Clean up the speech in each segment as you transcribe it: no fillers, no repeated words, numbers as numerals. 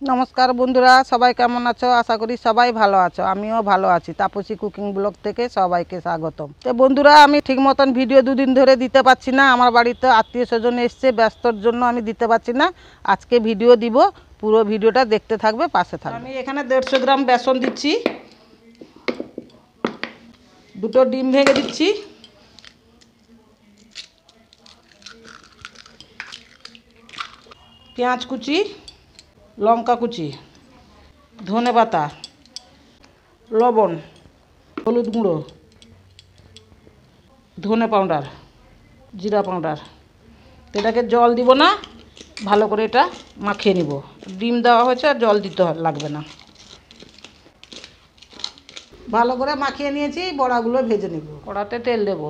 নমস্কার বন্ধুরা, সবাই কেমন আছো? আশা করি সবাই ভালো আছো। আমিও ভালো আছি। তাপসী কুকিং ব্লগ থেকে সবাইকে স্বাগতম। তো বন্ধুরা, আমি ঠিক মতন ভিডিও দুদিন ধরে দিতে পারছি না। আমার বাড়িতে আত্মীয় স্বজন এসছে, ব্যস্তর জন্য আমি দিতে পারছি না। আজকে ভিডিও দিব, পুরো ভিডিওটা দেখতে থাকবে, পাশে থাকবে। আমি এখানে 150 গ্রাম বেসন দিচ্ছি, দুটো ডিম ভেঙে দিচ্ছি, পেঁয়াজ কুচি, লঙ্কা কুচি, ধনে পাতা, লবণ, হলুদ গুঁড়ো, ধনে পাউডার, জিরা পাউডার। এটাকে জল দিব না, ভালো করে এটা মাখিয়ে নিব। ডিম দেওয়া হয়েছে, আর জল দিতে লাগবে না। ভালো করে মাখিয়ে নিয়েছি, বড়াগুলো ভেজে নেব। কড়াতে তেল দেব,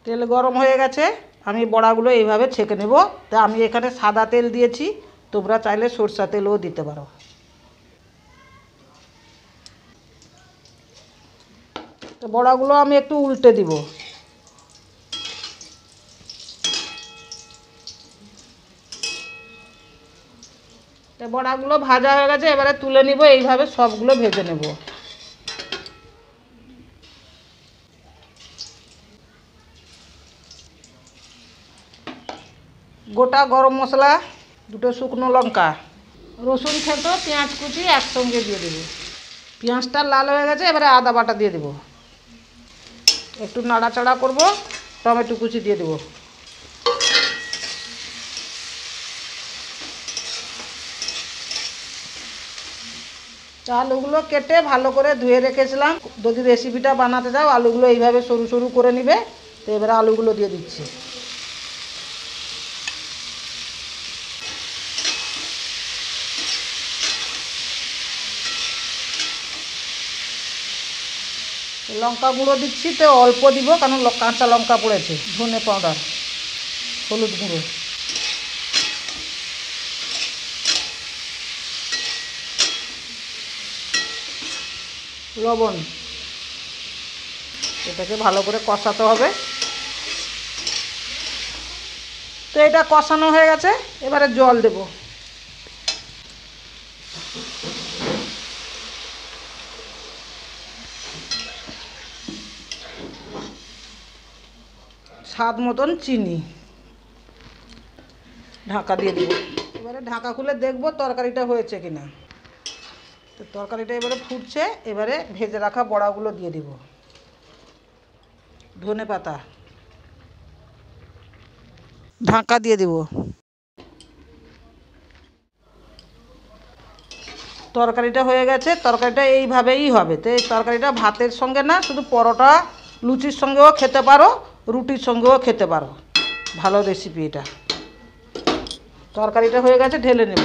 তেল গরম হয়ে গেছে। আমি বড়াগুলো এইভাবে ছেঁকে নেব। তা আমি এখানে সাদা তেল দিয়েছি, তোমরা চাইলে সরষা তেলও দিতে পারো। তো বড়াগুলো আমি একটু উল্টে দিব। তো বড়াগুলো ভাজা হয়ে গেছে, এবারে তুলে নিব। এইভাবে সবগুলো ভেজে নেব। গোটা গরম মশলা, দুটো শুকনো লঙ্কা, রসুন থেতো, পেঁয়াজ কুচি একসঙ্গে দিয়ে দেবো। পেঁয়াজটা লাল হয়ে গেছে, এবারে আদা বাটা দিয়ে দেবো। একটু নাড়াচাড়া করব, টমেটো কুচি দিয়ে দেবো। আলুগুলো কেটে ভালো করে ধুয়ে রেখেছিলাম। যদি রেসিপিটা বানাতে চাও, আলুগুলো এইভাবে সরু সরু করে নিবে। তো এবারে আলুগুলো দিয়ে দিচ্ছি। লঙ্কা গুঁড়ো দিচ্ছি, তো অল্প দিব, কারণ কাঁচা লঙ্কা পড়েছে। ধনে পাউডার, হলুদ গুঁড়ো, লবণ। এটাকে ভালো করে কষাতে হবে। তো এটা কষানো হয়ে গেছে, এবারে জল দেব। স্বাদ মতন চিনি, ঢাকা দিয়ে দেব। এবারে ঢাকা খুলে দেখব তরকারিটা হয়েছে কিনা। তো তরকারিটা এবারে ফুটছে, এবারে ভেজে রাখা বড়াগুলো দিয়ে দেব। ধনে পাতা, ঢাকা দিয়ে দেব। তরকারিটা হয়ে গেছে। তরকারিটা এইভাবেই হবে। তো এই তরকারিটা ভাতের সঙ্গে না, শুধু পরোটা লুচির সঙ্গেও খেতে পারো, রুটির সঙ্গেও খেতে পারো। ভালো রেসিপি এটা। তরকারিটা হয়ে গেছে, ঢেলে নেব।